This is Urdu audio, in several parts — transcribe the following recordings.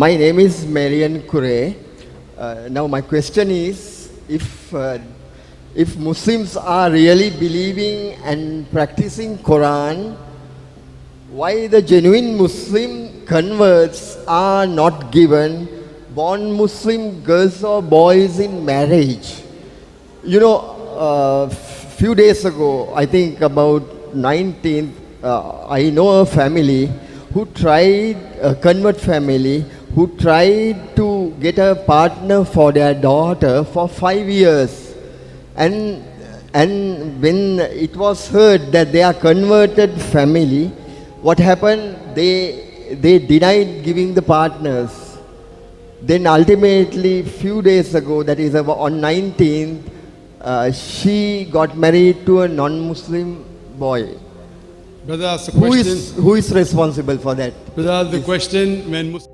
My name is Marian Kure. Now my question is, if Muslims are really believing and practicing Quran, why the genuine Muslim converts are not given born Muslim girls or boys in marriage? You know, few days ago, I think about 19th, I know a family who tried, a convert family, who tried to get a partner for their daughter for 5 years. And when it was heard that they are converted family, what happened? They denied giving the partners. Then ultimately, few days ago, that is on 19th, she got married to a non-Muslim boy. Brother asked the question. Who is responsible for that? Brother asked the question when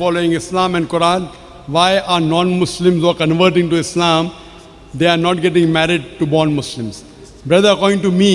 following Islam and Quran, why are non-Muslims who are converting to Islam, they are not getting married to born Muslims? Brother, according to me,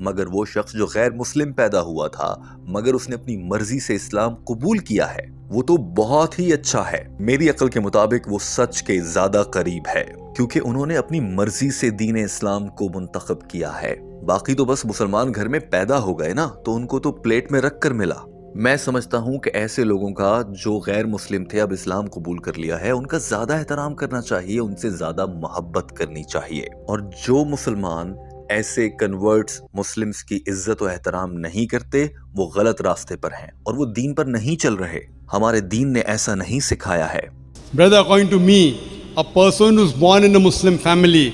مگر وہ شخص جو غیر مسلم پیدا ہوا تھا مگر اس نے اپنی مرضی سے اسلام قبول کیا ہے وہ تو بہت ہی اچھا ہے. میری عقل کے مطابق وہ سچ کے زیادہ قریب ہے کیونکہ انہوں نے اپنی مرضی سے دین اسلام کو منتخب کیا ہے. باقی تو بس مسلمان گھر میں پیدا ہو گئے نا تو ان کو تو پلیٹ میں رکھ کر ملا. میں سمجھتا ہوں کہ ایسے لوگوں کا جو غیر مسلم تھے اب اسلام قبول کر لیا ہے ان کا زیادہ احترام کرنا چاہیے, ان سے زیادہ محبت کرنی چاہیے. اور جو مسلمان ایسے کنورٹس مسلمز کی عزت و احترام نہیں کرتے وہ غلط راستے پر ہیں اور وہ دین پر نہیں چل رہے. ہمارے دین نے ایسا نہیں سکھایا ہے. Brother, according to me, a person who's born in a Muslim family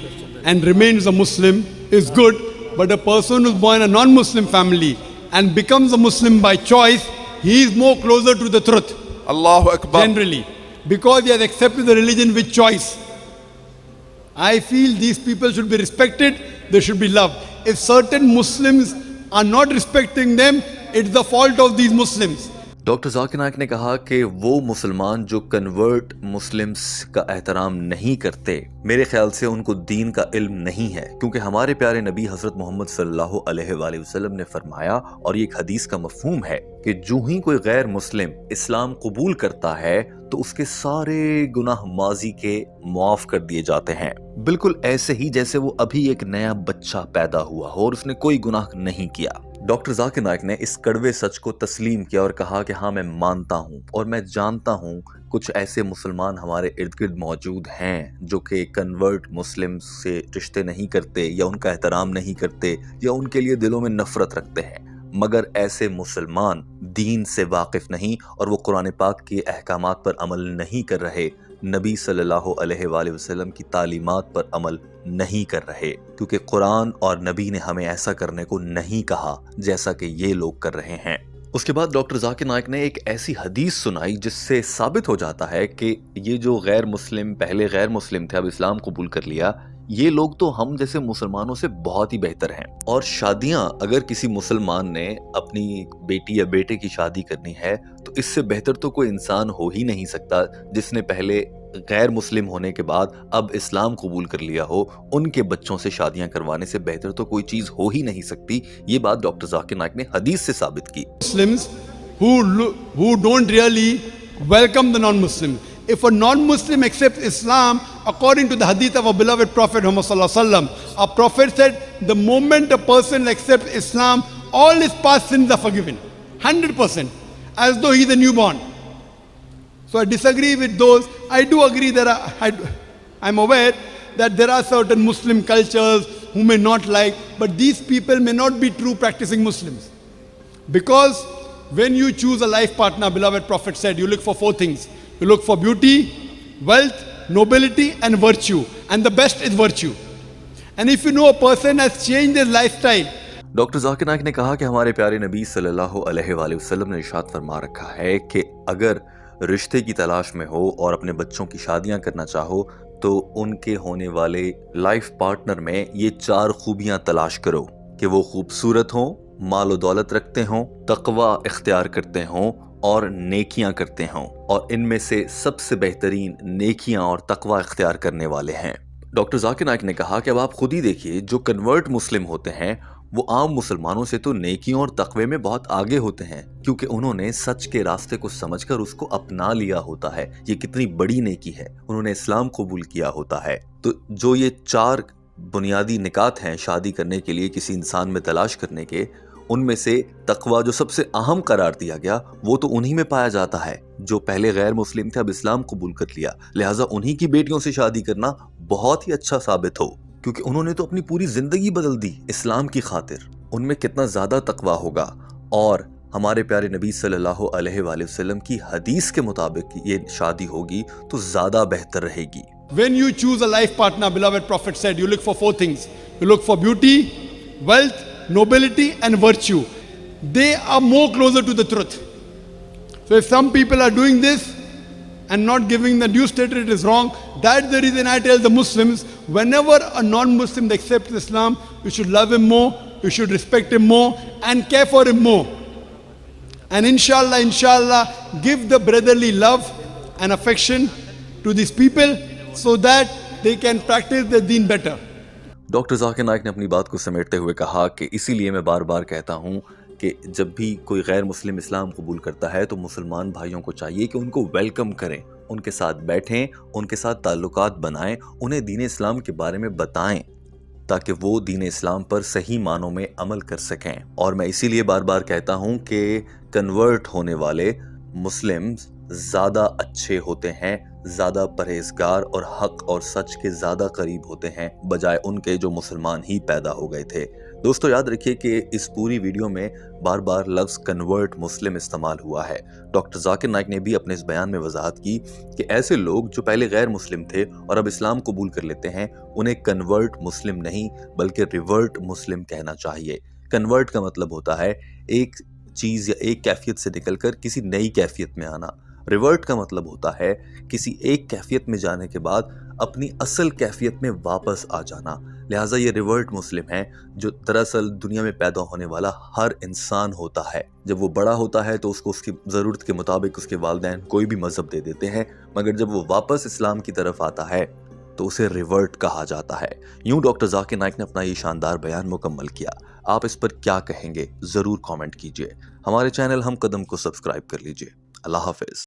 and remains a Muslim is good, but a person who's born in a non-Muslim family and becomes a Muslim by choice, he is more closer to the truth. Allahu Akbar. Generally, because he has accepted the religion with choice. I feel these people should be respected, they should be loved. If certain Muslims are not respecting them, it's the fault of these Muslims. Doctor Zakir Naik نے کہا کہ وہ مسلمان جو کنورٹ مسلمز کا احترام نہیں کرتے میرے خیال سے ان کو دین کا علم نہیں ہے, کیونکہ ہمارے پیارے نبی حضرت محمد صلی اللہ علیہ وآلہ وسلم نے فرمایا اور یہ ایک حدیث کا مفہوم ہے کہ جو ہی کوئی غیر مسلم اسلام قبول کرتا ہے تو اس کے سارے گناہ ماضی کے معاف کر دیے جاتے ہیں, بالکل ایسے ہی جیسے وہ ابھی ایک نیا بچہ پیدا ہوا ہو اور اس نے کوئی گناہ نہیں کیا. ڈاکٹر ذاکر نائک نے اس کڑوے سچ کو تسلیم کیا اور کہا کہ ہاں میں مانتا ہوں اور میں جانتا ہوں کچھ ایسے مسلمان ہمارے ارد گرد موجود ہیں جو کہ کنورٹ مسلم سے رشتے نہیں کرتے یا ان کا احترام نہیں کرتے یا ان کے لیے دلوں میں نفرت رکھتے ہیں, مگر ایسے مسلمان دین سے واقف نہیں اور وہ قرآن پاک کے احکامات پر عمل نہیں کر رہے, نبی صلی اللہ علیہ وآلہ وسلم کی تعلیمات پر عمل نہیں کر رہے, کیونکہ قرآن اور نبی نے ہمیں ایسا کرنے کو نہیں کہا جیسا کہ یہ لوگ کر رہے ہیں. اس کے بعد ڈاکٹر ذاکر نائک نے ایک ایسی حدیث سنائی جس سے ثابت ہو جاتا ہے کہ یہ جو غیر مسلم پہلے غیر مسلم تھے اب اسلام قبول کر لیا, یہ لوگ تو ہم جیسے مسلمانوں سے بہت ہی بہتر ہیں. اور شادیاں اگر کسی مسلمان نے اپنی بیٹی یا بیٹے کی شادی کرنی ہے تو اس سے بہتر تو کوئی انسان ہو ہی نہیں سکتا جس نے پہلے غیر مسلم ہونے کے بعد اب اسلام قبول کر لیا ہو. ان کے بچوں سے شادیاں کروانے سے بہتر تو کوئی چیز ہو ہی نہیں سکتی. یہ بات ڈاکٹر ذاکر نائک نے حدیث سے ثابت کی. Muslims who don't really welcome the non-Muslims. If a non-Muslim accepts Islam, according to the hadith of our beloved Prophet Muhammad sallallahu alaihi wasallam, our Prophet said, the moment a person accepts Islam, all his past sins are forgiven, 100%, as though he's a newborn. So I disagree with those. I do agree that I'm aware that there are certain Muslim cultures who may not like, but these people may not be true practicing Muslims. Because when you choose a life partner, beloved Prophet said, you look for 4 things. You look for beauty, wealth, nobility, and virtue. And the best is virtue. And if you know a person has changed his lifestyle. Doctor Zakir Naik نے کہا کہ ہمارے پیارے نبی صلی اللہ علیہ وآلہ وسلم نے ارشاد فرما رکھا ہے کہ اگر رشتے کی تلاش میں ہو اور اپنے بچوں کی شادیاں کرنا چاہو تو ان کے ہونے والے لائف پارٹنر میں یہ 4 خوبیاں تلاش کرو کہ وہ خوبصورت ہوں, مال و دولت رکھتے ہوں, تقوی اختیار کرتے ہوں اور نیکیاں کرتے ہوں, اور ان میں سے سب سے بہترین نیکیاں اور تقوی اختیار کرنے والے ہیں. ڈاکٹر ذاکر نائک نے کہا کہ اب آپ خود ہی دیکھیے جو کنورٹ مسلم ہوتے ہیں وہ عام مسلمانوں سے تو نیکیوں اور تقوی میں بہت آگے ہوتے ہیں, کیونکہ انہوں نے سچ کے راستے کو سمجھ کر اس کو اپنا لیا ہوتا ہے. یہ کتنی بڑی نیکی ہے, انہوں نے اسلام قبول کیا ہوتا ہے. تو جو یہ 4 بنیادی نکات ہیں شادی کرنے کے لیے کسی انسان میں تلاش کرنے کے, ان میں سے تقوی جو سب سے اہم قرار دیا گیا وہ تو انہی میں پایا جاتا ہے جو پہلے غیر مسلم تھے اب اسلام قبول کر لیا. لہٰذا انہی کی بیٹیوں سے شادی کرنا بہت ہی اچھا ثابت ہو, کیونکہ انہوں نے تو اپنی پوری زندگی بدل دی اسلام کی خاطر. ان میں کتنا زیادہ تقوی ہوگا, اور ہمارے پیارے نبی صلی اللہ علیہ وآلہ وسلم کی حدیث کے مطابق یہ شادی ہوگی تو زیادہ بہتر رہے گی. When you choose a life partner, beloved Prophet said, you look for 4 things. You look for beauty, wealth, nobility, and virtue. They are more closer to the truth. So if some people are doing this and not giving the due status, it is wrong. That's the reason I tell the Muslims, whenever a non-Muslim accepts Islam, you should love him more, you should respect him more, and care for him more. And inshallah, give the brotherly love and affection to these people so that they can practice their deen better. Doctor Zakir Naik نے اپنی بات کو سمیٹتے ہوئے کہا کہ اسی لیے میں بار بار کہتا ہوں کہ جب بھی کوئی غیر مسلم اسلام قبول کرتا ہے تو مسلمان بھائیوں کو چاہیے کہ ان کو ویلکم کریں، ان کے ساتھ بیٹھیں، ان کے ساتھ تعلقات بنائیں، انہیں دین اسلام کے بارے میں بتائیں تاکہ وہ دین اسلام پر صحیح معنوں میں عمل کر سکیں۔ اور میں اسی لیے بار بار کہتا ہوں کہ کنورٹ ہونے والے مسلم زیادہ اچھے ہوتے ہیں، زیادہ پرہیزگار اور حق اور سچ کے زیادہ قریب ہوتے ہیں بجائے ان کے جو مسلمان ہی پیدا ہو گئے تھے۔ دوستو یاد رکھیے کہ اس پوری ویڈیو میں بار بار لفظ کنورٹ مسلم استعمال ہوا ہے۔ ڈاکٹر ذاکر نائک نے بھی اپنے اس بیان میں وضاحت کی کہ ایسے لوگ جو پہلے غیر مسلم تھے اور اب اسلام قبول کر لیتے ہیں انہیں کنورٹ مسلم نہیں بلکہ ریورٹ مسلم کہنا چاہیے۔ کنورٹ کا مطلب ہوتا ہے ایک چیز یا ایک کیفیت سے نکل کر کسی نئی کیفیت میں آنا۔ ریورٹ کا مطلب ہوتا ہے کسی ایک کیفیت میں جانے کے بعد اپنی اصل کیفیت میں واپس آ جانا۔ لہٰذا یہ ریورٹ مسلم ہے جو دراصل دنیا میں پیدا ہونے والا ہر انسان ہوتا ہے۔ جب وہ بڑا ہوتا ہے تو اس کو اس کی ضرورت کے مطابق اس کے والدین کوئی بھی مذہب دے دیتے ہیں، مگر جب وہ واپس اسلام کی طرف آتا ہے تو اسے ریورٹ کہا جاتا ہے۔ یوں ڈاکٹر ذاکر نائک نے اپنا یہ شاندار بیان مکمل کیا۔ آپ اس پر کیا کہیں گے ضرور کامنٹ کیجئے۔ ہمارے چینل ہم قدم کو سبسکرائب کر لیجئے۔ اللہ حافظ۔